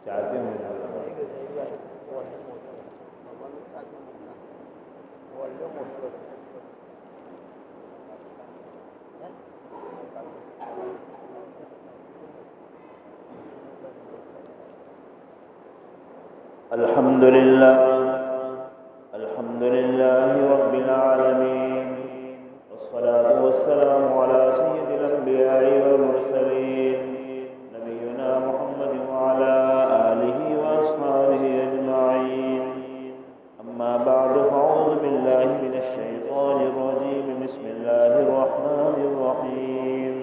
چاہتے ہیں الحمد لله رب العالمين والصلاة والسلام على سيد الأنبياء والمرسلين نبينا محمد وعلى آله وأصحابه أجمعين أما بعد فأعوذ بالله من الشيطان الرجيم بسم الله الرحمن الرحيم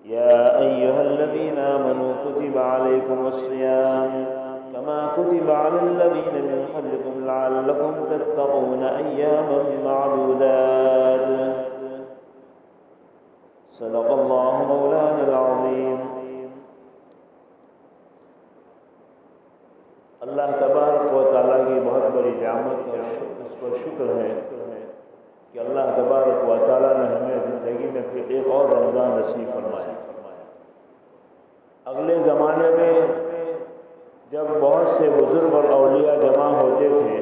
يا أيها الذين آمنوا كتب عليكم الصيام كما كتب على الذين من قبلكم لعلكم تتقون أياما معدودات صدق الله مولانا العظيم اللہ تبارک و تعالیٰ کی بہت بڑی نعمت اور اس پر شکر ہے کہ اللہ تبارک و تعالیٰ نے ہمیں زندگی میں پھر ایک اور رمضان نصیب فرمایا۔ اگلے زمانے میں جب بہت سے بزرگ اور اولیاء جمع ہوتے تھے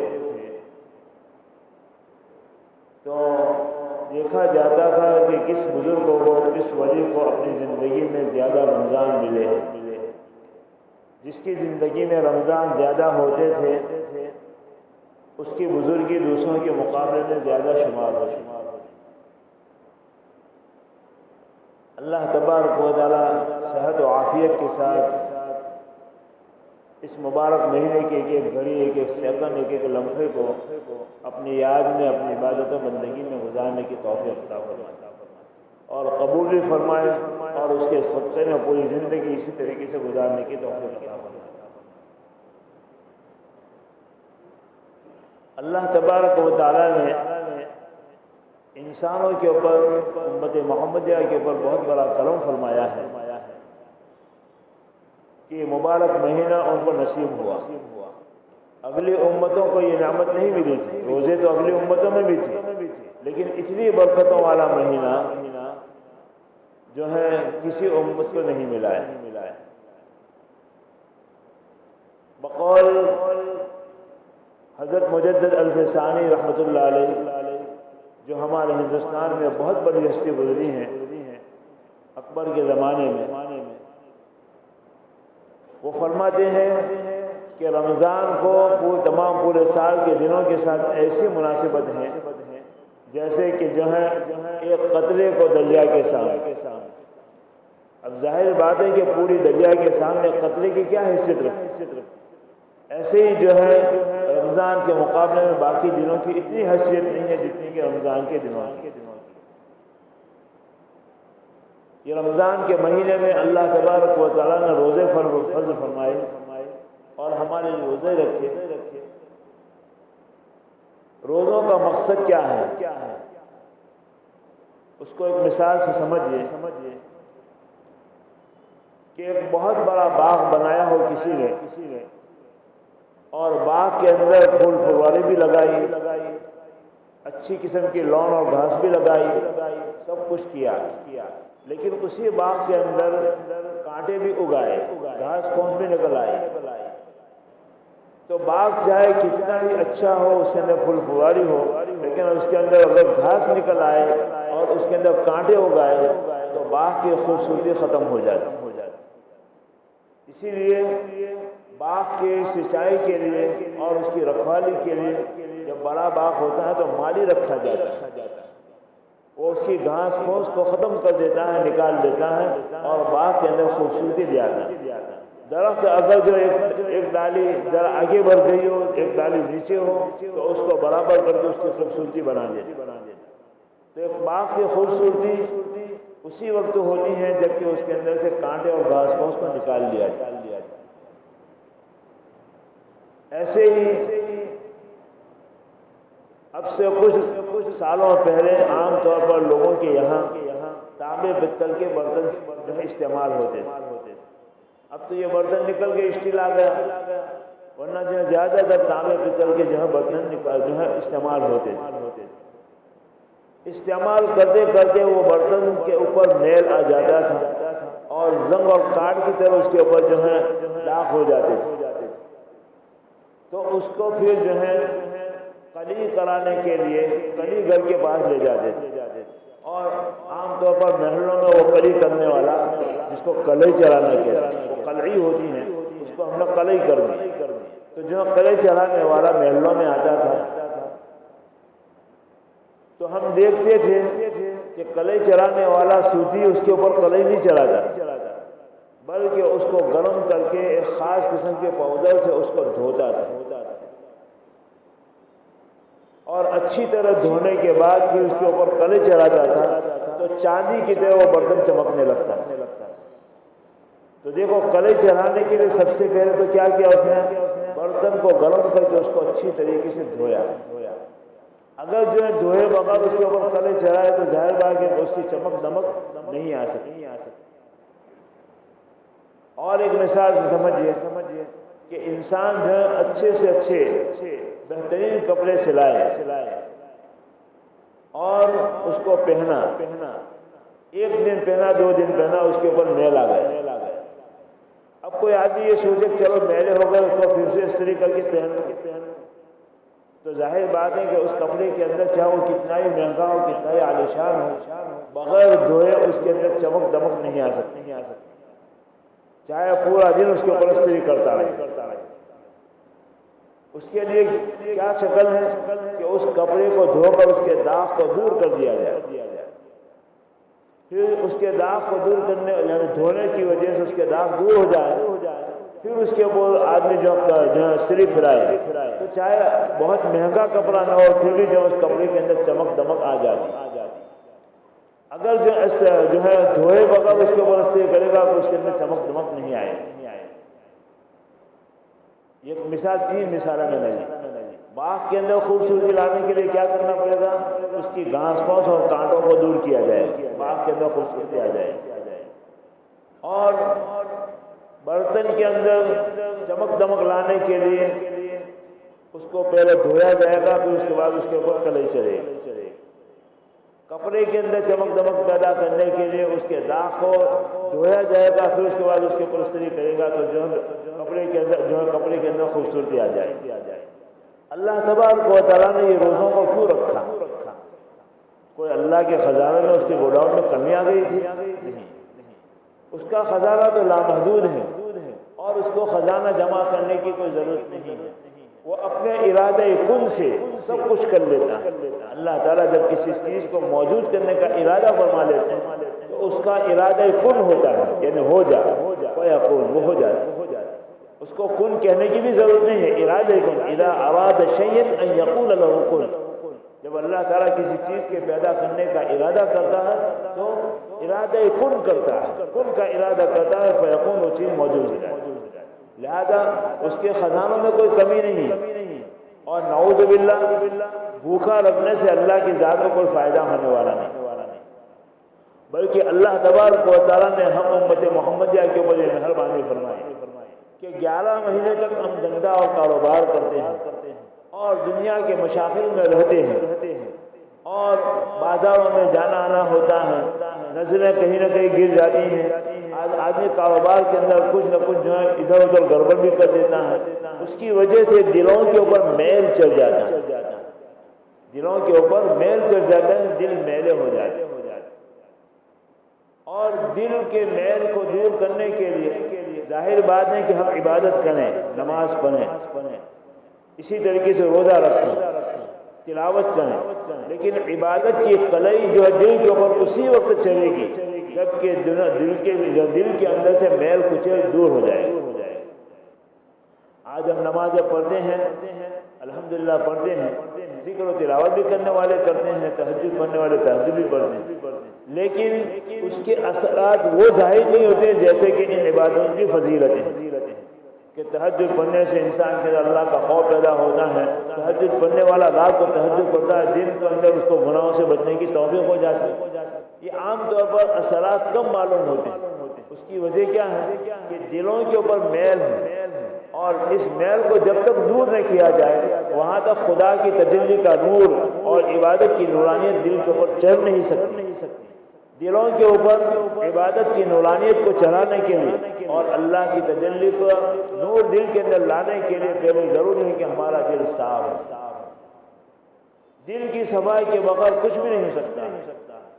تو دیکھا جاتا تھا کہ کس بزرگ کو کس ولی کو اپنی زندگی میں زیادہ رمضان ملے ہیں۔ جس کی زندگی میں رمضان زیادہ ہوتے تھے اس کی بزرگی دوسروں کے مقابلے میں زیادہ شمار ہو۔ اللہ تبارک و تعالی صحت و عافیت کے ساتھ اس مبارک مہینے کی ایک ایک گھڑی ایک ایک سیکنڈ ایک ایک لمحے کو اپنی یاد میں اپنی عبادت و بندگی میں گزارنے کی توفیق عطا فرمائے اور قبول بھی فرمائے اور اس کے صدقے میں پوری زندگی اسی طریقے سے گزارنے کی توفیق عطا فرمائے۔ اللہ تبارک و تعالیٰ نے انسانوں کے اوپر امت محمدیہ کے اوپر بہت بڑا کرم فرمایا ہے کہ مبارک مہینہ ان کو نصیب ہوا۔ اگلی امتوں کو یہ نعمت نہیں ملی تھی، روزے تو اگلی امتوں میں بھی تھی، لیکن اتنی برکتوں والا مہینہ جو ہے کسی امت کو نہیں ملا ہے۔ بقول حضرت مجدد الفسانی رحمۃ اللہ علیہ جو ہمارے ہندوستان میں بہت بڑی ہستی گزری ہیں اکبر کے زمانے میں، وہ فرماتے ہیں کہ رمضان کو تمام پورے سال کے دنوں کے ساتھ ایسی مناسبت ہیں جیسے کہ جو ہے ایک قطرے کو دریا کے سامنے۔ اب ظاہر بات ہے کہ پوری دریا کے سامنے قطرے کی کیا حیثیت رکھتی، ایسے ہی جو ہے رمضان کے مقابلے میں باقی دنوں کی اتنی حیثیت نہیں ہے جتنی کہ رمضان کے دنوں کی۔ یہ رمضان کے مہینے میں اللہ تبارک و تعالیٰ نے روزے فرض فرمائے اور ہمارے لیے روزے رکھے۔ روزوں کا مقصد کیا ہے؟ اس کو ایک مثال سے سمجھیے کہ ایک بہت بڑا باغ بنایا ہو کسی نے اور باغ کے اندر پھول پھلواری بھی لگائی، اچھی قسم کی لون اور گھاس بھی لگائی، سب کچھ کیا، لیکن اسی باغ کے اندر کانٹے بھی اگائے، گھاس پھوس بھی نکل آئی، تو باغ چاہے کتنا ہی اچھا ہو، اس کے اندر پھول پھلواری ہو، لیکن اس کے اندر اگر گھاس نکل آئے اور اس کے اندر کانٹے اگائے تو باغ کی خوبصورتی ختم ہو جاتی۔ اسی لیے باغ کے سینچائی کے لیے اور اس کی رکھوالی کے لیے جب بڑا باغ ہوتا ہے تو مالی رکھا جاتا ہے، وہ اس کی گھاس پھوس کو ختم کر دیتا ہے، نکال دیتا ہے اور باغ کے اندر خوبصورتی لے آتا ہے۔ درخت اگر جو ایک ڈالی ذرا آگے بڑھ گئی ہو، ایک ڈالی نیچے ہو تو اس کو برابر کر کے اس کی خوبصورتی بنا دیتا۔ تو ایک باغ کی خوبصورتی اسی وقت ہوتی ہے جبکہ اس کے اندر سے کانٹے اور گھاس پھوس کو نکال لیا جائے۔ ایسے ہی اب سے کچھ سالوں پہلے عام طور پر لوگوں کے یہاں تانبے پتل کے برتن جو ہے استعمال ہوتے تھے۔ اب تو یہ برتن نکل کے اسٹیل آ گیا، ورنہ جو ہے زیادہ تر تانبے پتل کے جو ہے برتن جو ہے استعمال ہوتے تھے۔ استعمال کرتے کرتے وہ برتن کے اوپر میل آ جاتا تھا اور زنگ اور کاٹ کی طرح اس کے اوپر جو ہے داغ ہو جاتے تھے، تو اس کو پھر جو ہے کلی کرانے کے لیے کلی گھر کے پاس لے جاتے تھے، اور عام طور پر محلوں میں وہ کلی کرنے والا جس کو کلئی چلانا کہتے ہیں، وہ کلئی ہوتی ہیں، اس کو ہم لوگ کلئی کر دیں، تو جو کلئی چلانے والا محلوں میں آتا تھا تو ہم دیکھتے تھے کہ کلئی چلانے والا سوتی اس کے اوپر کلئی نہیں چلاتا، بلکہ اس کو گرم کر کے ایک خاص قسم کے پاؤڈر سے اس کو دھوتا تھا، اور اچھی طرح دھونے کے بعد پھر اس کے اوپر کلئی چلاتا تھا تو چاندی کی طرح وہ برتن چمکنے لگتا تھا۔ تو دیکھو کلئی چلانے کے لیے سب سے پہلے تو کیا کیا اس نے، برتن کو گرم کر کے اس کو اچھی طریقے سے دھویا۔ اگر جو ہے دھوئے بغیر اس کے اوپر کلئی چلائے تو ظاہر بات ہے کہ اس کی چمک دمک نہیں آ سکتی۔ اور ایک مثال سے سمجھیے کہ انسان جو ہے اچھے سے اچھے بہترین کپڑے سلائے اور اس کو پہنا، ایک دن پہنا، 2 دن پہنا، اس کے اوپر میل آ گیا۔ اب کوئی آدمی یہ سوچے کہ چلو میلے ہو گئے، اس کو پھر سے استری کر کے پہنو، تو ظاہر بات ہے کہ اس کپڑے کے اندر چاہے وہ کتنا ہی مہنگا ہو، کتنا ہی عالیشان ہو، بغیر دھوئے اس کے اندر چمک دمک نہیں آ سکتی، چاہے پورا دن اس کے اوپر استری کرتا رہے۔ اس کے لیے کیا شکل ہے کہ اس کپڑے کو دھو کر اس کے داغ کو دور کر دیا جائے، پھر اس کے داغ کو دور کرنے یعنی دھونے کی وجہ سے اس کے داغ دور ہو جائے، پھر اس کے اوپر آدمی جو استری پھرائے، تو چاہے بہت مہنگا کپڑا نہ ہو پھر بھی جو اس کپڑے کے اندر چمک دمک آ جاتی۔ اگر جو ہے دھوئے بغیر اس کے اوپر استری کرے گا تو اس کے اندر چمک دمک نہیں آئے۔ یہ مثال 3 مثالیں میں نے دی۔ باغ کے اندر خوبصورتی لانے کے لیے کیا کرنا پڑے گا، اس کی گھاس پھوس اور کانٹوں کو دور کیا جائے، باغ کے اندر خوبصورتی آ جائے۔ اور برتن کے اندر چمک دمک لانے کے لیے اس کو پہلے دھویا جائے گا، پھر اس کے بعد اس کے اوپر کلئی چلے گی۔ کپڑے کے اندر چمک دمک پیدا کرنے کے لیے اس کے داغ کو دھویا جائے گا، پھر اس کے بعد اس کے اوپر استری کرے گا تو جو کپڑے کے اندر خوبصورتی آ جائے۔ اللہ تبارک و تعالیٰ نے یہ روزوں کو کیوں رکھا؟ کوئی اللہ کے خزانے میں اس کے گوڈاؤن میں کمی آ گئی تھی؟ نہیں، اس کا خزانہ تو لامحدود ہے اور اس کو خزانہ جمع کرنے کی کوئی ضرورت نہیں ہے، وہ اپنے ارادہ کن سے سب کچھ کر لیتا ہے۔ اللہ تعالیٰ جب کسی چیز کو موجود کرنے کا ارادہ فرما لیتے ہیں تو اس کا ارادہ کن ہوتا ہے، یعنی ہو جا فیکون، وہ ہو جاتا ہے۔ اس کو کن کہنے کی بھی ضرورت نہیں ہے، ارادہ کن، اذا اراد شیئا ان یقول له کن۔ جب اللہ تعالیٰ کسی چیز کے پیدا کرنے کا ارادہ کرتا ہے تو ارادہ کن کرتا ہے، کن کا ارادہ کرتا ہے، فیکون، وہ چیز موجود ہے۔ لہذا اس کے خزانوں میں کوئی کمی نہیں ہے، اور نعوذ باللہ بھوکا رکھنے سے اللہ کی ذات کو کوئی فائدہ ہونے والا نہیں، بلکہ اللہ تبارک و تعالیٰ نے ہم امت محمدیہ کے اوپر یہ مہربانی فرمائی کہ 11 مہینے تک ہم دھندا اور کاروبار کرتے ہیں اور دنیا کے مشاغل میں رہتے ہیں اور بازاروں میں جانا آنا ہوتا ہے، نظریں کہیں نہ کہیں گر جاتی ہیں، آدمی کاروبار کے اندر کچھ نہ کچھ جو ہے ادھر ادھر گڑبڑ بھی کر دیتا ہے، اس کی وجہ سے دلوں کے اوپر میل چڑھ جاتا ہے، دلوں کے اوپر میل چڑھ جاتا ہے، دل میلے ہو جاتے ہیں، اور دل کے میل کو دور کرنے کے لیے ظاہر بات ہے کہ ہم عبادت کریں، نماز پڑھیں، اسی طریقے سے روزہ رکھیں، تلاوت کریں، لیکن عبادت کی کلئی جو ہے دل کے اوپر اسی وقت چلے گی جبکہ دل کے اندر سے میل کچیل دور ہو جائے۔ آج ہم نمازیں پڑھتے ہیں، الحمدللہ پڑھتے ہیں، ذکر و تلاوت بھی کرنے والے کرتے ہیں، تہجد پڑھنے والے تہجد بھی پڑھتے ہیں، لیکن اس کے اثرات وہ ظاہر نہیں ہوتے جیسے کہ ان عبادتوں کی فضیلتیں کہ تہجد پڑھنے سے انسان سے اللہ کا خوف پیدا ہوتا ہے، تہجد پڑھنے والا رات کو تہجد پڑھتا ہے، دن کے اندر اس کو گناہوں سے بچنے کی توفیق ہو جاتی ہے۔ یہ عام طور پر اثرات کم معلوم ہوتے ہیں، اس کی وجہ کیا ہے کہ دلوں کے اوپر میل ہے، اور اس میل کو جب تک دور نہ کیا جائے وہاں تک خدا کی تجلی کا نور اور عبادت کی نورانیت دل کے اوپر چڑھ نہیں سکتی۔ دلوں کے اوپر عبادت کی نورانیت کو چڑھانے کے لیے اور اللہ کی تجلی کو نور دل کے اندر لانے کے لیے پہلے ضروری ہے کہ ہمارا دل صاف ہے۔ دل کی صفائی کے بغیر کچھ بھی نہیں ہو سکتا۔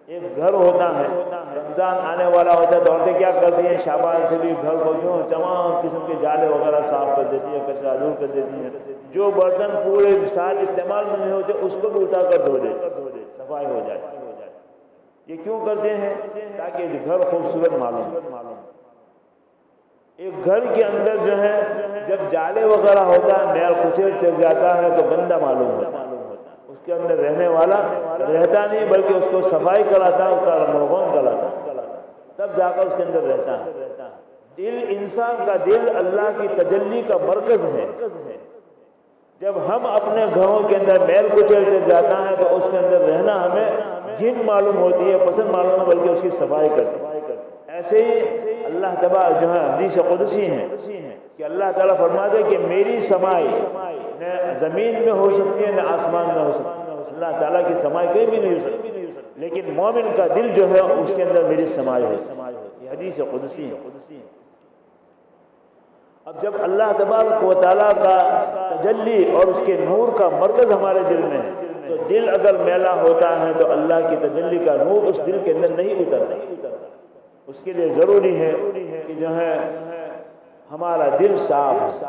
ایک گھر ہوتا ہے، رمضان آنے والا ہوتا ہے تو عورتیں کیا کرتی ہیں؟ شاباش سے بھی گھر کو جو تمام قسم کے جالے وغیرہ صاف کر دیتی ہیں، کچرا دور کر دیتی ہیں، جو برتن پورے سال استعمال میں نہیں ہوتے اس کو بھی اٹھا کر دھو دے، صفائی ہو جائے۔ یہ کیوں کرتے ہیں؟ تاکہ گھر خوبصورت معلوم۔ ایک گھر کے اندر جو ہے جب جالے وغیرہ ہوتا ہے، میل کچیل چل جاتا ہے تو گندا معلوم ہوتا ہے، اس کے اندر رہنے والا رہتا نہیں بلکہ اس کو صفائی کراتا ہے، اس کا مرغون کراتا، تب جا کر اس کے اندر رہتا ہے۔ دل، انسان کا دل اللہ کی تجلی کا مرکز ہے۔ جب ہم اپنے گھروں کے اندر میل کچیل چل جاتا ہے تو اس کے اندر رہنا ہمیں گھن معلوم ہوتی ہے، پسند معلوم ہے، بلکہ اس کی صفائی کرتے۔ ایسے ہی اللہ تبارک جو ہے حدیث قدسی ہیں کہ اللہ تعالیٰ فرماتے ہیں کہ میری سمائی نہ زمین میں ہو سکتی ہے نہ آسمان میں ہو سکتی ہے، اللہ تعالیٰ کی سمائی کہیں بھی نہیں ہو سکتی، لیکن مومن کا دل جو ہے اس کے اندر میری سمائی ہے۔ یہ حدیث قدسی ہے۔ اب جب اللہ تبارک و تعالیٰ کا تجلی اور اس کے نور کا مرکز ہمارے دل میں ہے تو دل اگر میلا ہوتا ہے تو اللہ کی تجلی کا نور اس دل کے اندر نہیں اترتا۔ اس کے لیے ضروری ہے کہ جو ہے ہمارا دل صاف۔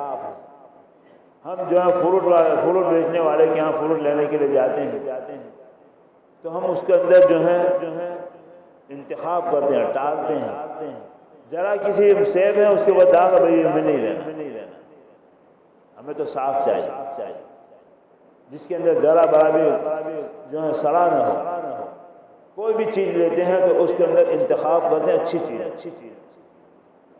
ہم جو ہے فروٹ بیچنے والے کے یہاں فروٹ لینے کے لیے جاتے ہیں تو ہم اس کے اندر جو ہے انتخاب کرتے ہیں، ٹالتے ہیں۔ ذرا کسی سیب ہے اس کے بعد داغ بھائی ہمیں نہیں لینا، ہمیں تو صاف چاہیے جس کے اندر ذرا بڑا بھی جو ہے سڑا نہ ہو۔ کوئی بھی چیز لیتے ہیں تو اس کے اندر انتخاب کرتے ہیں اچھی چیز۔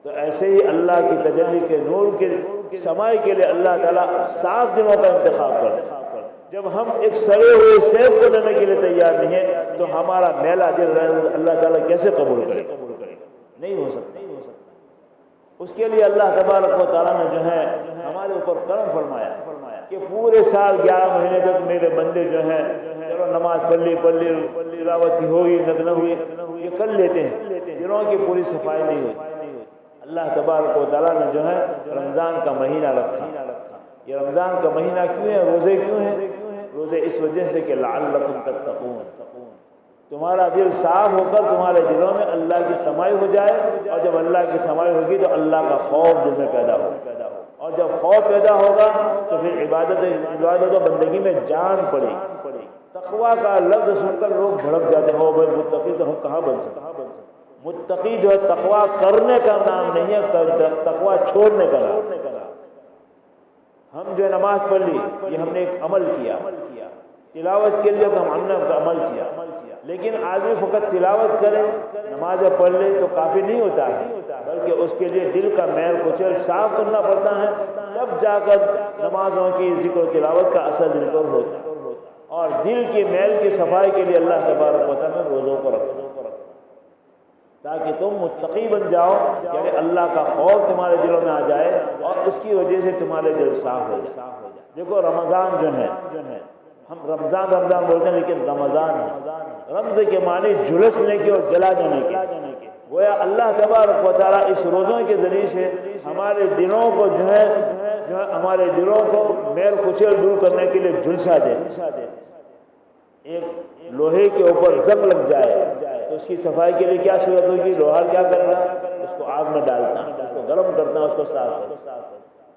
تو ایسے ہی اللہ کی تجلی کے نور کے سمائی کے لیے اللہ تعالیٰ صاف دلوں کا انتخاب کرتے ہیں۔ جب ہم ایک سڑے ہوئے سیب کو لینے کے لیے تیار نہیں ہیں تو ہمارا میلا دل اللہ تعالیٰ کیسے قبول کرے؟ نہیں ہو سکتا۔ اس کے لیے اللہ تبارک و تعالیٰ نے جو ہے ہمارے اوپر کرم فرمایا کہ پورے سال 11 مہینے تک میرے بندے جو ہیں چلو نماز پڑھ لی تلاوت کی ہوئی نہ ہوئی یہ کر لیتے ہیں، دلوں کی پوری صفائی نہیں ہوئی۔ اللہ تبارک و تعالیٰ نے جو ہے رمضان کا مہینہ رکھا۔ یہ رمضان کا مہینہ کیوں ہے؟ روزے کیوں ہیں؟ روزے اس وجہ سے کہ لعلکم تتقون، تمہارا دل صاف ہو کر تمہارے دلوں میں اللہ کی سمائی ہو جائے، اور جب اللہ کی سمائی ہوگی تو اللہ کا خوف دل میں پیدا ہو، اور جب خوف پیدا ہوگا تو پھر عبادت و بندگی میں جان پڑے۔ تقویٰ کا لفظ سن کر لوگ بھڑک جاتے ہیں، ہو بھائی متقی تو ہم کہاں بن سکتے؟ متقی جو ہے تقویٰ کرنے کا نام نہیں ہے، تقویٰ چھوڑنے کا نام۔ ہم جو نماز پڑھ لی یہ ہم نے ایک عمل کیا، تلاوت کے لیے ہم نے عمل کیا، لیکن آدمی فقط تلاوت کرے نماز پڑھ لے تو کافی نہیں ہوتا ہے، بلکہ اس کے لیے دل کا میل کچیل صاف کرنا پڑتا ہے، تب جا کر نمازوں کی ذکر و تلاوت کا اثر دل پر ہوتا ہے۔ اور دل کی میل کی صفائی کے لیے اللہ تبارک و تعالیٰ نے روزوں کو رکھا تاکہ تم متقی بن جاؤ، یعنی اللہ کا خوف تمہارے دلوں میں آ جائے اور اس کی وجہ سے تمہارے دل صاف ہو جائے۔ دیکھو رمضان جو ہے ہم رمضان بولتے ہیں لیکن رمضان ہے، رمض کے معنی جھلسنے کے اور جلا جانے کے، گویا اللہ تبارک و تعالیٰ اس روزوں کے ذریعے سے ہمارے دلوں کو جو ہے ہمارے دلوں کو میل کچیل دور کرنے کے لیے جھلسا دے۔ ایک لوہے کے اوپر زنگ لگ جائے تو اس کی صفائی کے لیے کیا صورت ہوگی؟ لوہار کیا کرے گا؟ اس کو آگ میں ڈالتا ہے، اس کو گرم کرتا ہے، اس کو صاف کرتا ہے۔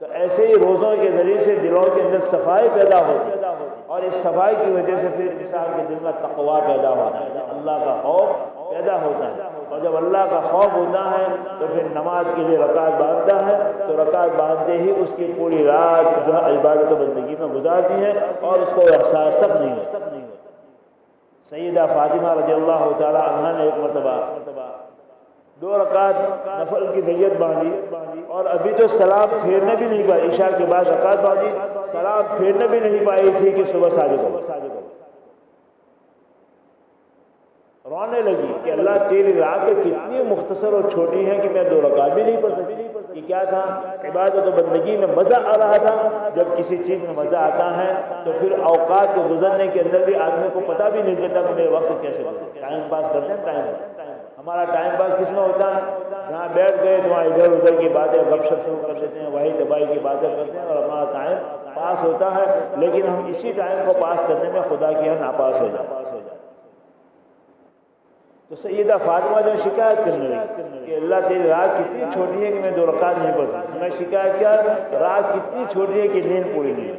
تو ایسے ہی روزوں کے ذریعے سے دلوں کے اندر صفائی پیدا ہوتی ہے، اور اس صفائی کی وجہ سے پھر انسان کے دل میں تقویٰ پیدا ہوتا ہے، اللہ کا خوف پیدا ہوتا ہے، اور جب اللہ کا خوف ہوتا ہے تو پھر نماز کے لیے رکعت باندھتا ہے، تو رکعت باندھتے ہی اس کی پوری رات جو ہے عبادت و بندگی میں گزارتی ہے اور اس کو احساس تک نہیں ہوتا۔ سیدہ فاطمہ رضی اللہ تعالی عنہا نے ایک مرتبہ 2 رکعت نفل کی نیت باندھی اور ابھی تو سلام پھیرنے بھی نہیں پائی، عشاء کے بعد رکعت باندھی، سلام پھیرنے بھی نہیں پائی تھی کہ صبح ساجد ہو، رونے لگی کہ اللہ تیری راتیں کتنی مختصر اور چھوٹی ہیں کہ میں 2 رکعت بھی نہیں پڑھ سکتی۔ یہ کیا تھا؟ عبادت و بندگی میں مزہ آ رہا تھا۔ جب کسی چیز میں مزہ آتا ہے تو پھر اوقات کے گزرنے کے اندر بھی آدمی کو پتہ بھی نہیں چلتا کہ میرے وقت کیسے گزرے، ٹائم پاس کرتے ہیں، ٹائم ہمارا ٹائم پاس کس میں ہوتا ہے؟ جہاں بیٹھ گئے تو وہاں ادھر ادھر کی باتیں گپ شپ شروع کر دیتے ہیں، وہی تباہی کی باتیں کرتے ہیں اور ہمارا ٹائم پاس ہوتا ہے، لیکن ہم اسی ٹائم کو پاس کرنے میں خدا کی یہاں ناپاس ہو جاتے ہیں۔ تو سیدہ فاطمہ جب شکایت کرنے لگی کہ اللہ تیری رات کتنی چھوٹی ہے کہ میں 2 رکعت نہیں پڑھتی، میں شکایت کیا رات کتنی چھوٹی ہے کہ نیند پوری نہیں۔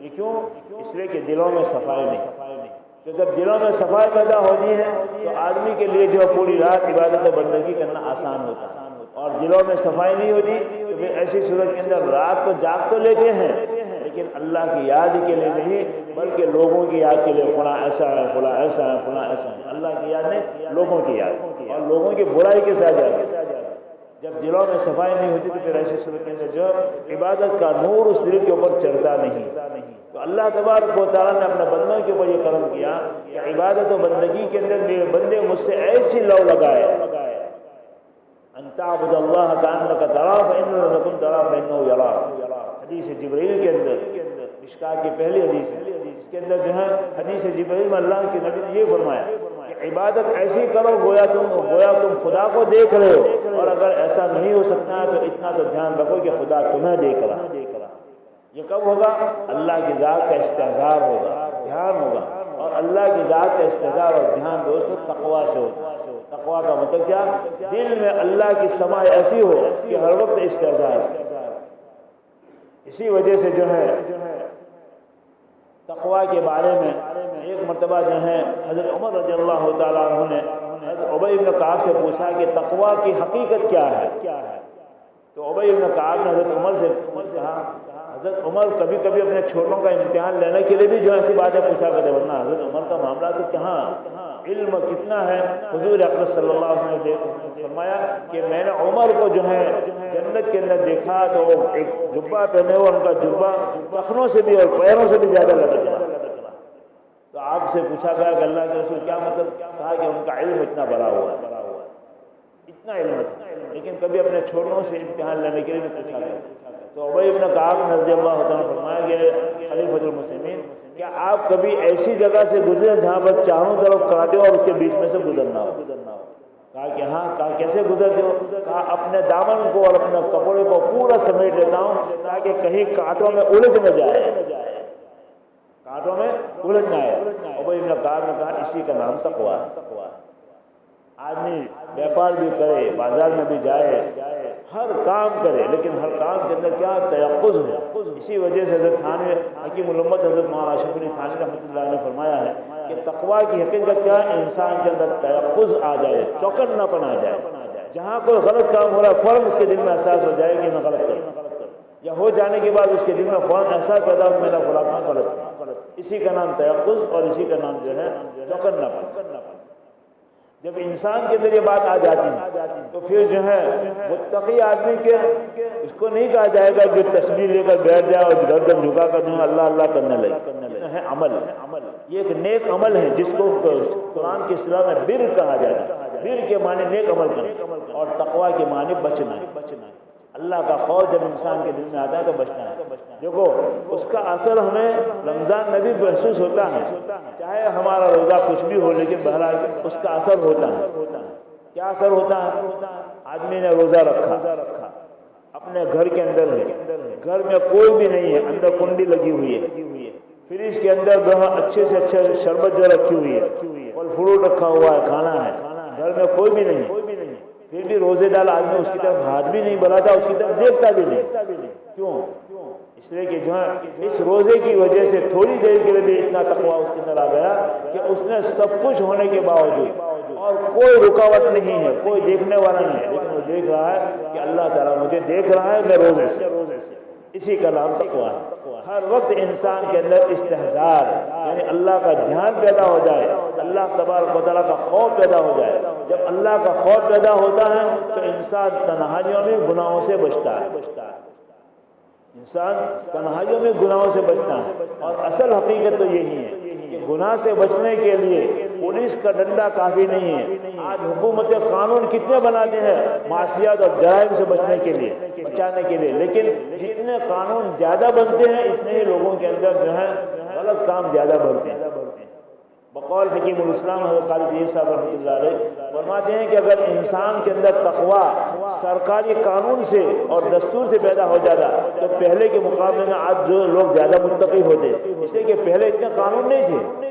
یہ کیوں؟ اس لیے کہ دلوں میں صفائی نہیں۔ تو جب دلوں میں صفائی پیدا ہوتی ہے تو آدمی کے لیے جو پوری رات عبادت و بندگی کرنا آسان ہوتا ہے، اور دلوں میں صفائی نہیں ہوتی تو پھر ایسی صورت کے اندر رات کو جاگ تو لیتے ہیں لیکن اللہ کی یاد کے لیے نہیں بلکہ لوگوں کی یاد کے لیے، فلاں ایسا ہے، فلاں ایسا ہے، فلاں ایسا ہے۔ اللہ کی یاد نہیں، لوگوں کی یاد، اور لوگوں کی برائی کے ساتھ جاتے۔ جب دلوں میں صفائی نہیں ہوتی تو پھر ایسی صورت کے اندر جو عبادت کا نور اس دل کے اوپر چڑھتا نہیں۔ تو اللہ تبارک و تعالیٰ نے اپنے بندوں کے اوپر یہ کرم کیا کہ عبادت و بندگی کے اندر میرے بندے مجھ سے ایسی لو لگائے، ان تعبد اللہ کأنک تراہ فإن لم تکن تراہ فإنہ یراک۔ حدیث جبرائیل کے اندر، مشکات کی پہلی حدیث ہے، اس کے اندر جو ہے حدیث جبرائیل میں اللہ کے نبی نے یہ فرمایا کہ عبادت ایسی کرو گویا تم خدا کو دیکھ رہے ہو، اور اگر ایسا نہیں ہو سکتا ہے تو اتنا تو دھیان رکھو کہ خدا تمہیں دیکھ رہا۔ یہ کب ہوگا؟ اللہ کی ذات کا استحضار ہوگا، دھیان ہوگا، اور اللہ کی ذات کا استحضار اور دھیان دوستو تقویٰ سے ہوتا ہے۔ تقویٰ کا مطلب کیا؟ دل میں اللہ کی سماع ایسی ہو کہ ہر وقت استحضار۔ اسی وجہ سے جو ہے تقویٰ کے بارے میں ایک مرتبہ جو ہے حضرت عمر رضی اللہ تعالیٰ عنہ نے حضرت ابی بن کعب سے پوچھا کہ تقویٰ کی حقیقت کیا ہے؟ تو ابی بن کعب نے حضرت عمر سے کہا، حضرت عمر کبھی کبھی اپنے چھوٹوں کا امتحان لینے کے لیے بھی جو ایسی باتیں پوچھا کرتے، ورنہ حضرت عمر کا معاملہ تو کہاں علم کتنا ہے۔ حضور اقدس صلی اللہ علیہ وسلم نے فرمایا کہ میں نے عمر کو جو ہے جنت کے اندر دیکھا تو ایک جبہ پہنے ہوئے، ان کا جبہ ٹخنوں سے بھی اور پیروں سے بھی زیادہ لٹک رہا۔ تو آپ سے پوچھا گیا کہ اللہ کے رسول کیا مطلب؟ کہا کہ ان کا علم اتنا بڑا ہوا ہے، اتنا علم تھا، لیکن کبھی اپنے چھوٹوں سے امتحان لینے کے لیے بھی پوچھا گیا۔ تو ابی بن کعب رضی اللہ عنہ فرمایا کہ خلیفۃ المسلمین کیا آپ کبھی ایسی جگہ سے گزرے جہاں پر چاروں طرف کانٹے اور اس کے بیچ میں سے گزرنا ہو؟ کہا کہ ہاں۔ کہا کیسے گزرتے ہو؟ کہا اپنے دامن کو اور اپنے کپڑے کو پورا سمیٹ لیتا ہوں تاکہ کہیں کانٹوں میں الجھ نہ جائے، کانٹوں میں الجھ نہ آئے۔ ابی بن کعب نے کہا اسی کا نام تقویٰ ہے۔ آدمی بیپار بھی کرے، بازار میں بھی جائے، ہر کام کرے، لیکن ہر کام کے اندر کیا تیقظ ہو۔ اسی وجہ سے حضرت تھانوی حکیم الامت حضرت مولانا اشرف علی تھانوی رحمۃ اللہ نے فرمایا ہے کہ تقویٰ کی حقیقت کیا ہے؟ انسان کے اندر تیقظ آ جائے، چوکن نہ پن آ جائے۔ جہاں کوئی غلط کام ہو رہا ہے فوراً اس کے دل میں احساس ہو جائے کہ میں غلط کروں، یا ہو جانے کے بعد اس کے دل میں فوراً احساس پیدا ہو میرا فلاں کام غلط۔ اسی کا نام تیقظ اور اسی کا نام جو ہے چوکن نہ پن۔ جب انسان کے اندر یہ بات آ جاتی ہے تو پھر جو ہے متقی آدمی کے اس کو نہیں کہا جائے گا کہ تسبیح لے کر بیٹھ جائے اور گردن جھکا کر جو ہے اللہ اللہ کرنے لگے۔ ہے عمل، یہ ایک نیک عمل ہے جس کو قرآن کی اصطلاح میں بر کہا جاتا ہے۔ بر کے معنی نیک عمل کرنا، اور تقویٰ کے معنی بچنا ہے۔ اللہ کا خوف جب انسان کے دل میں آتا ہے تو بچنا ہے۔ دیکھو اس کا اثر ہمیں رمضان میں بھی محسوس ہوتا ہے، چاہے ہمارا روزہ کچھ بھی ہو لیکن بہرحال اس کا اثر ہوتا ہے۔ کیا اثر ہوتا ہے؟ آدمی نے روزہ رکھا، اپنے گھر کے اندر ہے، گھر میں کوئی بھی نہیں ہے، اندر کنڈی لگی ہوئی ہے، فریج کے اندر اچھے سے اچھے شربت جو رکھی ہوئی ہے، پھل فروٹ رکھا ہوا ہے، کھانا ہے، گھر میں کوئی بھی نہیں، پھر بھی روزے دار آدمی اس کی طرف ہاتھ بھی نہیں بڑھاتا، اس کی طرف دیکھتا بھی نہیں۔ کیوں؟ اس لیے کہ جو ہے اس روزے کی وجہ سے تھوڑی دیر کے لیے بھی اتنا تقویٰ اس کے اندر آ گیا کہ اس نے سب کچھ ہونے کے باوجود اور کوئی رکاوٹ نہیں ہے، کوئی دیکھنے والا نہیں ہے، لیکن وہ دیکھ رہا ہے کہ اللہ تعالیٰ مجھے دیکھ رہا ہے میں روزے سے۔ اسی کا نام تقویٰ ہے۔ ہر وقت انسان کے اندر استحضار یعنی اللہ کا دھیان پیدا ہو جائے، اللہ تبارک و تعالیٰ کا خوف پیدا ہو جائے۔ جب اللہ کا خوف پیدا ہوتا ہے تو انسان تنہائیوں میں گناہوں سے بچتا ہے، انسان تنہائیوں میں گناہوں سے بچتا ہے۔ اور اصل حقیقت تو یہی ہے کہ گناہ سے بچنے کے لیے پولیس کا ڈنڈا کافی نہیں ہے۔ آج حکومت قانون کتنے بناتے ہیں معاشیات اور جرائم سے بچنے کے لیے، بچانے کے لیے، لیکن جتنے قانون زیادہ بنتے ہیں اتنے ہی لوگوں کے اندر جو ہے غلط کام زیادہ بڑھتے ہیں۔ بقول حکیم الاسلام حضرت قاری طیب صاحب رحمۃ اللہ علیہ فرماتے ہیں کہ اگر انسان کے اندر تقوی سرکاری قانون سے اور دستور سے پیدا ہو جاتا تو پہلے کے مقابلے میں آج جو لوگ زیادہ متقی ہوتے، اس لیے کہ پہلے اتنے قانون نہیں تھے،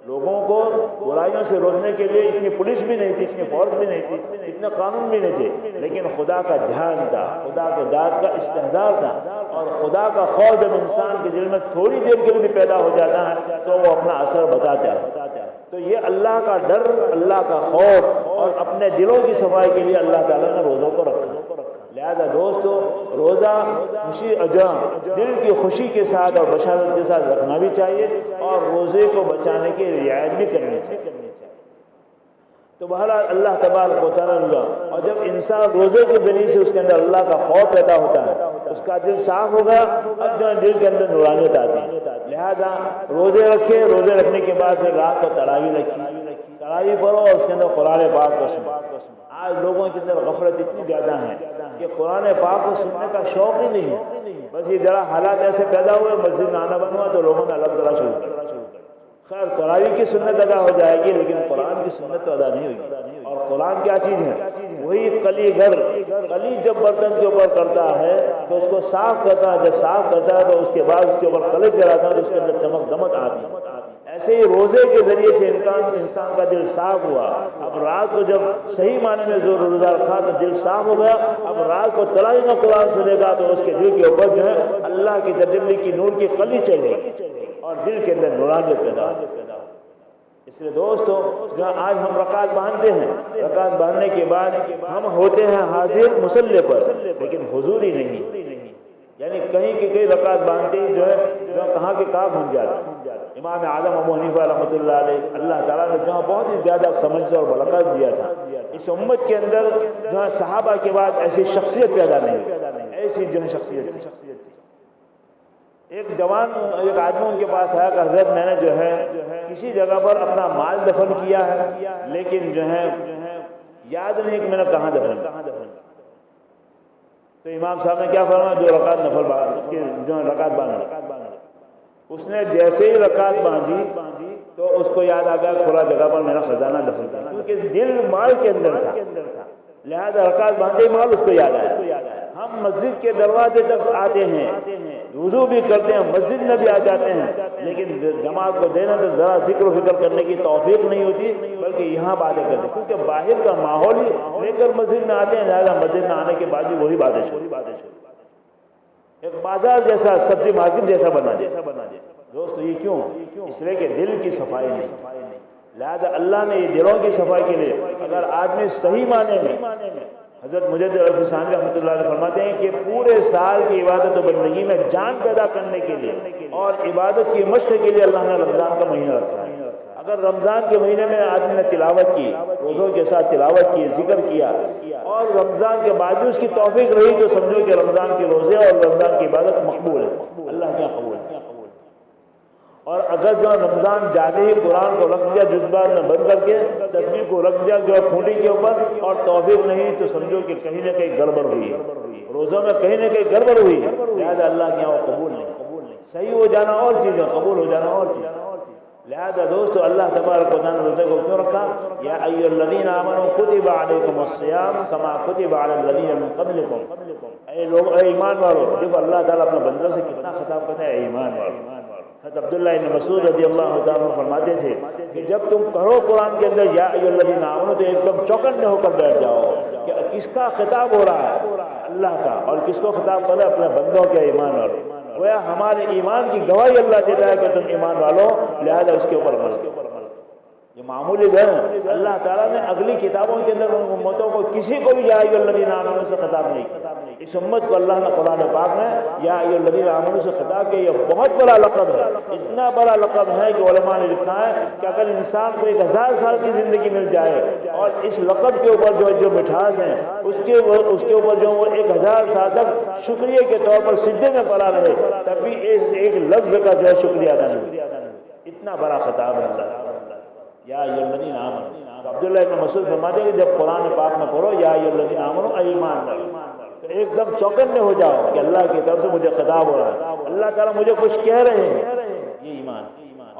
لوگوں کو برائیوں سے روکنے کے لیے اتنی پولیس بھی نہیں تھی، اتنی فورس بھی نہیں تھی، اتنے قانون بھی نہیں تھے، لیکن خدا کا دھیان تھا، خدا کے ذات کا استحضار تھا، اور خدا کا خوف جب انسان کے دل میں تھوڑی دیر کے لیے بھی پیدا ہو جاتا ہے تو وہ اپنا اثر بتاتا ہے۔ تو یہ اللہ کا ڈر، اللہ کا خوف اور اپنے دلوں کی صفائی کے لیے اللہ تعالیٰ نے روزوں کو رکھا۔ لہذا دوستو، روزہ خوشی دل کی خوشی کے ساتھ اور بشارت کے ساتھ رکھنا بھی چاہیے، اور روزے کو بچانے کی رعایت بھی کرنی چاہیے۔ تو بہرحال اللہ تبارک و تعالیٰ نے، اور جب انسان روزے کے ذریعے سے اس کے اندر اللہ کا خوف پیدا ہوتا ہے، اس کا دل صاف ہوگا، اب جو ہے دل کے اندر نورانیت آتی ہے۔ لہذا روزے رکھے، روزے رکھنے کے بعد پھر رات کو تراویح رکھی، تراویح پڑھو اور اس کے اندر قرآن پاک کو سنو۔ آج لوگوں کے اندر غفلت اتنی زیادہ ہے کہ قرآن پاک کو سننے کا شوق ہی نہیں ہے، بس یہ ذرا حالات ایسے پیدا ہوئے، مسجد میں آنا بنوا تو لوگوں نے الگ طرح شروع کر۔ خیر تراویح کی سنت ادا ہو جائے گی، لیکن قرآن کی سنت تو ادا نہیں ہوگی۔ اور قرآن کیا چیز ہے؟ وہی کلی کلی جب برتن کے اوپر کرتا ہے تو اس کو صاف کرتا ہے، جب صاف کرتا ہے تو اس کے بعد اس کے اوپر کلے چلاتا ہے تو اس کے اندر چمک دمک آتی ہے۔ ایسے ہی روزے کے ذریعے سے انسان کا دل صاف ہوا، اب رات کو جب صحیح معنی میں روزہ رکھا تو دل صاف ہو گیا، اب رات کو تراویح میں قرآن سنے گا تو اس کے دل کے اوپر جو ہے اللہ کی تجلی کی نور کی کلی چلے گی اور دل کے اندر نورانیت پیدا ہو۔ اس لیے دوستو، جہاں آج ہم رکعت باندھتے ہیں، رکعت باندھنے کے بعد ہم ہوتے ہیں حاضر مصلی پر، لیکن حضوری نہیں، یعنی کہیں کی کئی رکعت باندھتے جو ہے کہاں کے کہاں بن جاتے۔ امام اعظم ابو حنیفہ رحمۃ اللہ علیہ، اللہ تعالیٰ نے جہاں بہت ہی زیادہ سمجھ اور برکت دیا تھا، اس امت کے اندر جہاں صحابہ کے بعد ایسی شخصیت پیدا نہیں، ایسی جو ہے شخصیت تھی۔ ایک جوان ایک آدمی ان کے پاس آیا کہ حضرت میں نے جو ہے کسی جگہ پر اپنا مال دفن کیا ہے، لیکن جو ہے یاد نہیں کہ میں نے کہاں دفن۔ تو امام صاحب نے کیا فرمایا؟ جو رکعت نفل جو رکعت باندھ، اس نے جیسے ہی رکعت باندھی تو اس کو یاد آ گیا کھلا جگہ پر میرا خزانہ دفن تھا، کیونکہ دل مال کے اندر تھا، لہذا رکعت باندھے مال اس کو یاد آیا۔ ہم مسجد کے دروازے تک آتے ہیں، وضو بھی کرتے ہیں، مسجد میں بھی آ جاتے ہیں، لیکن جماعت کو دینا تو ذرا ذکر و فکر کرنے کی توفیق نہیں ہوتی، بلکہ یہاں باتیں کرتے ہیں، کیونکہ باہر کا ماحول ہی لے کر مسجد میں آتے ہیں، لہذا مسجد میں آنے کے بعد بھی وہی باتیں شروع۔ ایک بازار جیسا، سبزی مارکیٹ جیسا بنا دے۔ دوستو یہ کیوں؟ اس لیے کہ دل کی صفائی نہیں۔ لہذا اللہ نے یہ دلوں کی صفائی کے لیے، اگر آدمی صحیح معنی میں، حضرت مجدد الفسانی رحمۃ اللہ علیہ فرماتے ہیں کہ پورے سال کی عبادت و بندگی میں جان پیدا کرنے کے لیے اور عبادت کی مشق کے لیے اللہ نے رمضان کا مہینہ رکھا ہے۔ اگر رمضان کے مہینے میں آدمی نے تلاوت کی، روزوں کے ساتھ تلاوت کی، ذکر کیا، اور رمضان کے بعد بھی اس کی توفیق رہی تو سمجھو کہ رمضان کے روزے اور رمضان کی عبادت مقبول ہے، اللہ کیا قبول ہے۔ اور اگر جو رمضان جاتے ہی قرآن کو رکھ دیا جذبات میں بند کر کے، تسبیح کو رکھ دیا جو کھوٹی کے اوپر، اور توفیق نہیں تو سمجھو کہ کہیں نہ کہیں گڑبڑ ہوئی ہے، روزوں میں کہیں نہ کہیں گڑبڑ ہوئی ہے، لہذا اللہ کے یہاں وہ قبول نہیں۔ صحیح ہو جانا اور چیز ہے، قبول ہو جانا اور چیز۔ لہذا دوستو، اللہ تبارک و تعالیٰ نے روزے کو کیوں رکھا؟ یا ایھا الذین آمنوا کتب علیکم الصیام کما کتب علی الذین من قبلکم، اے لوگ، اے ایمان والو۔ دیکھو اللہ تعالیٰ اپنے بندوں سے کتنا خطاب کرتا ہے، اے ایمان والو۔ حضرت عبداللہ بن مسعود رضی اللہ تعالیٰ فرماتے تھے کہ جب تم پڑھو قرآن کے اندر یا ایھا الذین آمنوا تو ایک دم چوکنے ہو کر بیٹھ جاؤ کہ کس کا خطاب ہو رہا ہے؟ اللہ کا۔ اور کس کو خطاب کر رہا ہے؟ اپنے بندوں کے، ایمان والوں۔ گویا ہمارے ایمان کی گواہی اللہ دیتا ہے کہ تم ایمان والو، لہذا اس کے اوپر عمل کرو۔ یہ معمولی گھر اللہ تعالیٰ نے اگلی کتابوں کے اندر ان امتوں کو کسی کو بھی یا ایھا الذین آمنوا سے خطاب نہیں کیا۔ اس امت کو اللہ نے قرآن پاک میں یا ایھا الذین آمنوا سے خطاب کیا۔ یہ بہت بڑا لقب ہے، اتنا بڑا لقب ہے کہ علماء نے لکھا ہے کہ اگر انسان کو 1000 سال کی زندگی مل جائے اور اس لقب کے اوپر جو مٹھاس ہے اس کے اوپر جو وہ 1000 سال تک شکریہ کے طور پر سجدے میں پڑا رہے، تب بھی ایک لفظ کا جو ہے شکریہ ادا نہیں۔ اتنا بڑا خطاب ہے اللہ یا ایھا الذین آمنوا۔ عبداللہ بن مسعود فرماتے ہیں کہ جب قرآن پاک میں پڑھو یا ایھا الذین آمنوا، اے ایمان والو، تو ایک دم چوکنے ہو جاؤ کہ اللہ کی طرف سے مجھے خطاب ہو رہا ہے، اللہ تعالیٰ مجھے کچھ کہہ رہے ہیں، یہ ایمان۔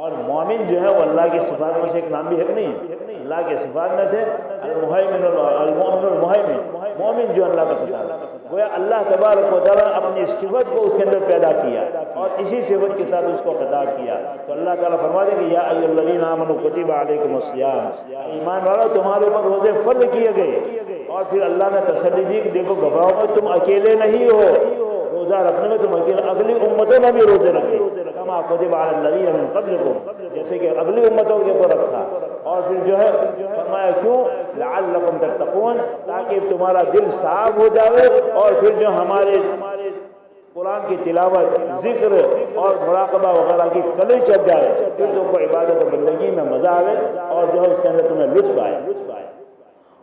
اور مومن جو ہے وہ اللہ کی صفات میں سے ایک نام بھی ہے نہیں ہے، اللہ کے صفات میں سے المومن المہیمن، مومن جو اللہ کا خطاب ہے، گویا اللہ تبارک و تعالیٰ اپنی صفت کو اس کے اندر پیدا کیا اور اسی صفت کے ساتھ اس کو خطاب کیا۔ تو اللہ تعالیٰ فرماتے ہیں کہ یا ایھا الذین آمنوا کتب علیکم الصیام، ایمان والو تمہارے اوپر روزے فرض کیے گئے، اور پھر اللہ نے تسلی دی کہ دیکھو گھبراؤ میں تم اکیلے نہیں ہو، روزہ رکھنے میں تم اکیلے، اگلی امتوں نے بھی روزے رکھے، کما کتب علی الذین من قبلکم، جیسے کہ اگلی امتوں کے اوپر رکھا، اور پھر جو ہے فرمایا کیوں؟ لعلکم تتقون، تاکہ تمہارا دل صاف ہو جائے، اور پھر جو ہمارے قرآن کی تلاوت، ذکر اور مراقبہ وغیرہ کی کلی چڑھ جائے، پھر تم کو عبادت و بندگی میں مزہ آئے، اور جو ہے اس کے اندر تمہیں لطف آئے۔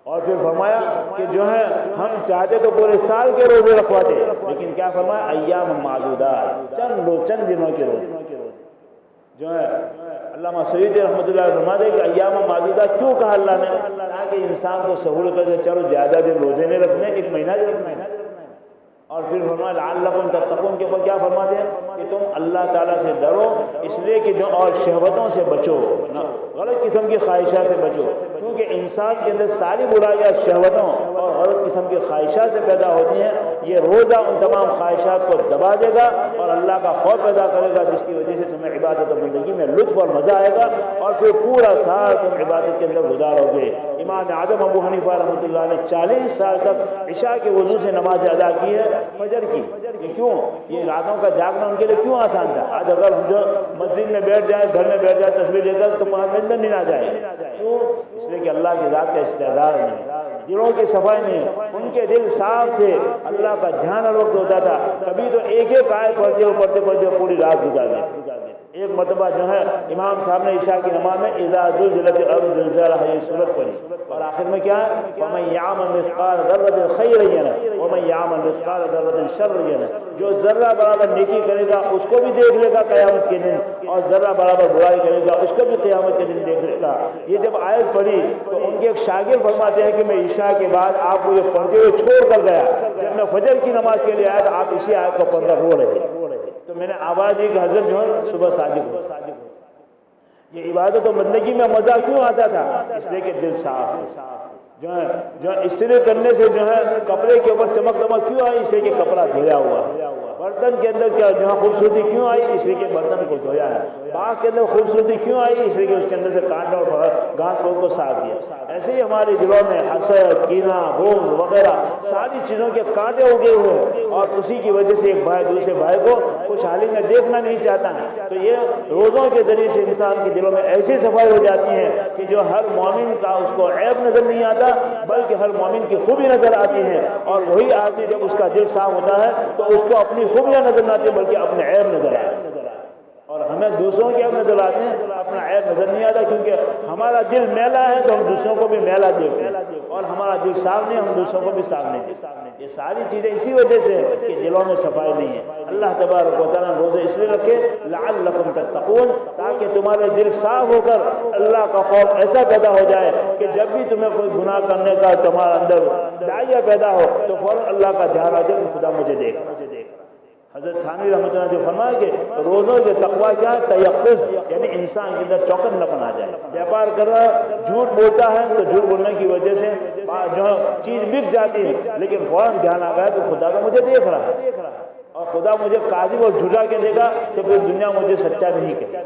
اور پھر فرمایا کہ جو ہے ہم چاہتے تو پورے سال کے روزے رکھواتے، لیکن کیا فرمایا؟ ایام معدودات، چند دنوں کے روزے۔ جو ہے علامہ سیوطی رحمۃ اللہ علیہ فرماتے ہیں کہ ایام معدودات کیوں کہا اللہ نے؟ تاکہ انسان کو سہولت ہو جائے، چلو زیادہ دن روزے نہیں رکھنے، ایک مہینہ ہی رکھنا ہے۔ اور پھر فرمایا لعلکم تتقون کے اوپر کیا فرماتے ہیں کہ تم اللہ تعالیٰ سے ڈرو، اس لیے کہ جو اور شہوتوں سے بچو، غلط قسم کی خواہشات سے بچو، کیونکہ انسان کے اندر ساری برائیاں شہوتوں اور غلط قسم کی خواہشات سے پیدا ہوتی ہیں۔ یہ روزہ ان تمام خواہشات کو دبا دے گا اور اللہ کا خوف پیدا کرے گا، جس کی وجہ سے تمہیں عبادت و بندگی میں لطف اور مزہ آئے گا، اور پھر پورا سال تم عبادت کے اندر گزارو گے۔ امام اعظم ابو حنیفہ رحمۃ اللہ نے 40 سال تک عشاء کے وضو سے نماز ادا کی ہے، فجر کی۔ یہ کیوں؟ یہ راتوں کا جاگنا ان کے لیے کیوں آسان تھا؟ آج اگر ہم جو مسجد میں بیٹھ جائیں، گھر میں بیٹھ جائیں، تسبیح لے کر تو 5 منٹ میں نیند آ جائے۔ کیوں؟ اس لیے کہ اللہ کی ذات کا استحضار نہیں، دلوں کی صفائی نہیں، ان کے دل صاف تھے، اللہ کا دھیان ہر وقت ہوتا تھا۔ کبھی تو ایک آیت پڑھتے پوری رات گزار دیتے۔ ایک مرتبہ جو ہے امام صاحب نے عشاء کی نماز میں اذا زلزلت الارض زلزالها یہ سورت پڑھی، اور آخر میں کیا ہے؟ وَمَن يَعْمَلْ مِثْقَالَ ذَرَّةٍ خَيْرًا يَرَهُ وَمَن يَعْمَلْ مِثْقَالَ ذَرَّةٍ شَرًّا يَرَهُ، جو ذرہ برابر نیکی کرے گا اس کو بھی دیکھ لے گا قیامت کے دن، اور ذرہ برابر برائی کرے گا اس کو بھی قیامت کے دن دیکھ لے گا۔ یہ جب آیت پڑھی تو ان کے ایک شاگرد فرماتے ہیں کہ میں عشاء کے بعد آپ کو یہ پڑھتے ہوئے چھوڑ کر گیا، جب میں فجر کی نماز کے لیے آیا تو آپ اسی آیت کو پڑھ کر رو رہے، تو میں نے آواز دی کہ حضرت جو ہے صبح صادق ہو۔ یہ عبادت و بندگی میں مزہ کیوں آتا تھا؟ اس لیے کہ دل صاف تھا۔ جو استری کرنے سے جو ہے کپڑے کے اوپر چمک دمک کیوں آئی؟ اس لیے کہ کپڑا دھویا ہوا ہے۔ برتن کے اندر کیا جو ہے خوبصورتی کیوں آئی؟ اس لیے کہ برتن کو دھویا ہے۔ باغ کے اندر خوبصورتی کیوں آئی؟ اس لیے کہ اس کے اندر سے کانٹا اور گھاس پھوس کو صاف کیا۔ ایسے ہی ہمارے دلوں میں حسد، کینہ، بغض وغیرہ ساری چیزوں کے کانٹے اگے ہوئے ہیں، اور اسی کی وجہ سے ایک بھائی دوسرے بھائی کو خوشحالی میں دیکھنا نہیں چاہتا ہے۔ تو یہ روزوں کے ذریعے سے انسان کے دلوں میں ایسی صفائی ہو جاتی ہے کہ جو ہر مومن کا اس کو عیب نظر نہیں آتا، بلکہ ہر مومن کی خوبی نظر آتی ہے، اور وہی آدمی جب اس کا دل صاف ہوتا ہے تو اس کو اپنی خوبیاں نظر نہ آتی بلکہ اپنے عیب نظر آتے ہیں، اور ہمیں دوسروں کے عیب نظر آتے ہیں، اپنا عیب نظر نہیں آتا، کیونکہ ہمارا دل میلا ہے تو ہم دوسروں کو بھی میلا دیکھتے ہیں، اور ہمارا دل صاف نہیں، ہم دوسروں کو بھی صاف نہیں دیکھتے۔ یہ ساری چیزیں اسی وجہ سے کہ دلوں میں صفائی نہیں ہے۔ اللہ تبارک و تعالیٰ روزے اس لیے رکھے لعلکم تتقون، تاکہ تمہارے دل صاف ہو کر اللہ کا خوف ایسا پیدا ہو جائے کہ جب بھی تمہیں کوئی گناہ کرنے کا تمہارے اندر داعیہ پیدا ہو تو فوراً اللہ کا دھیان آ جائے، خدا مجھے دیکھ۔ حضرت تھانوی رحمۃ اللہ نے جو فرمایا کہ روزوں کے تقویٰ کیا ہے؟ تیقظ، یعنی انسان کے اندر چوکن نپن آ جائے۔ بیاپار کر رہا ہے، جھوٹ بولتا ہے تو جھوٹ بولنے کی وجہ سے جو ہے چیز بک جاتی ہے، لیکن فوراً دھیان آ گیا کہ خدا تو مجھے دیکھ رہا ہے، اور خدا مجھے کاذب اور جھوٹا کے دے گا تو پھر دنیا مجھے سچا نہیں کہے۔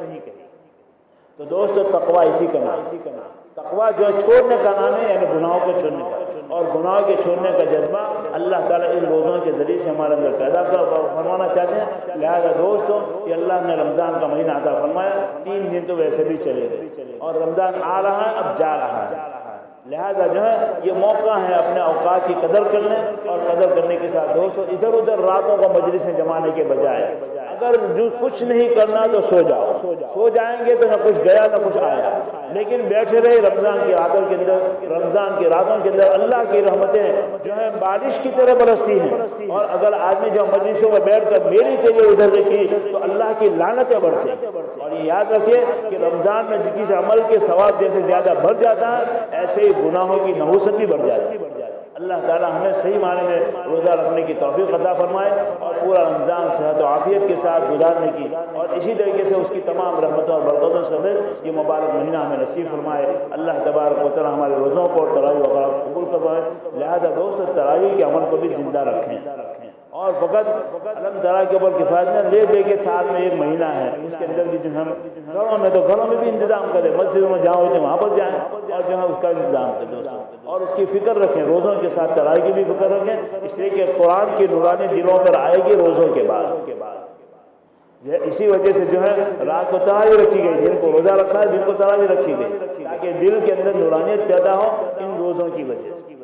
تو دوستو تقویٰ اسی کا نام، تقویٰ جو چھوڑنے کا نام ہے، یعنی گناہوں کو چھوڑنے کا، اور گناہوں کے چھوڑنے کا جذبہ اللہ تعالیٰ ان روزوں کے ذریعے سے ہمارے اندر پیدا فرمانا چاہتے ہیں۔ لہذا دوستو یہ اللہ نے رمضان کا مہینہ عطا فرمایا، 3 دن تو ویسے بھی چلے گئے، اور رمضان آ رہا ہے، اب جا رہا ہے۔ لہذا جو ہے یہ موقع ہے اپنے اوقات کی قدر کرنے، اور قدر کرنے کے ساتھ دوستو ادھر ادھر راتوں کو مجلس میں جمانے کے بجائے اگر جو کچھ نہیں کرنا تو سو جاؤ، سو جائیں گے تو نہ کچھ گیا نہ کچھ آیا، لیکن بیٹھے رہے رمضان کی راتوں کے اندر۔ رمضان کی راتوں کے اندر اللہ کی رحمتیں جو ہے بارش کی طرح برستی ہیں، اور اگر آدمی جو مجلسوں میں بیٹھ کر میری تیری ادھر سے کی تو اللہ کی لعنتیں برسیں۔ اور یہ یاد رکھیں کہ رمضان میں جس عمل کے ثواب جیسے زیادہ بڑھ جاتا ہے، ایسے ہی گناہوں کی نحوست بھی بڑھ جاتی ہے۔ اللہ تعالی ہمیں صحیح معنی میں روزہ رکھنے کی توفیق عطا فرمائے اور پورا رمضان صحت و عافیت کے ساتھ گزارنے کی، اور اسی طریقے سے اس کی تمام رحمتوں اور برکتوں سمیت یہ مبارک مہینہ ہمیں نصیب فرمائے۔ اللہ تبارک و تعالی ہمارے روزوں کو اور تراویح وغیرہ قبول کروائے۔ لہذا دوست تراویح کے عمل کو بھی زندہ رکھیں، اور فقط علم تعالیٰ کے اوپر کفایت نہ لے دے کے سال میں ایک مہینہ ہے، اس کے اندر بھی جو ہم گھروں میں بھی انتظام کریں، مسجدوں میں جہاں ہوتے وہاں پر جائیں اور جو ہے اس کا انتظام کریں دوستوں، اور اس کی فکر رکھیں، روزوں کے ساتھ تراویح کی بھی فکر رکھیں، اس لیے کہ قرآن کی نورانی دلوں پر آئے گی روزوں کے بعد۔ اسی وجہ سے جو ہے رات کو تراویح رکھی گئی، دن کو روزہ رکھا ہے، دن کو تراویح رکھی گئی، تاکہ دل کے اندر نورانیت پیدا ہو ان روزوں کی وجہ سے۔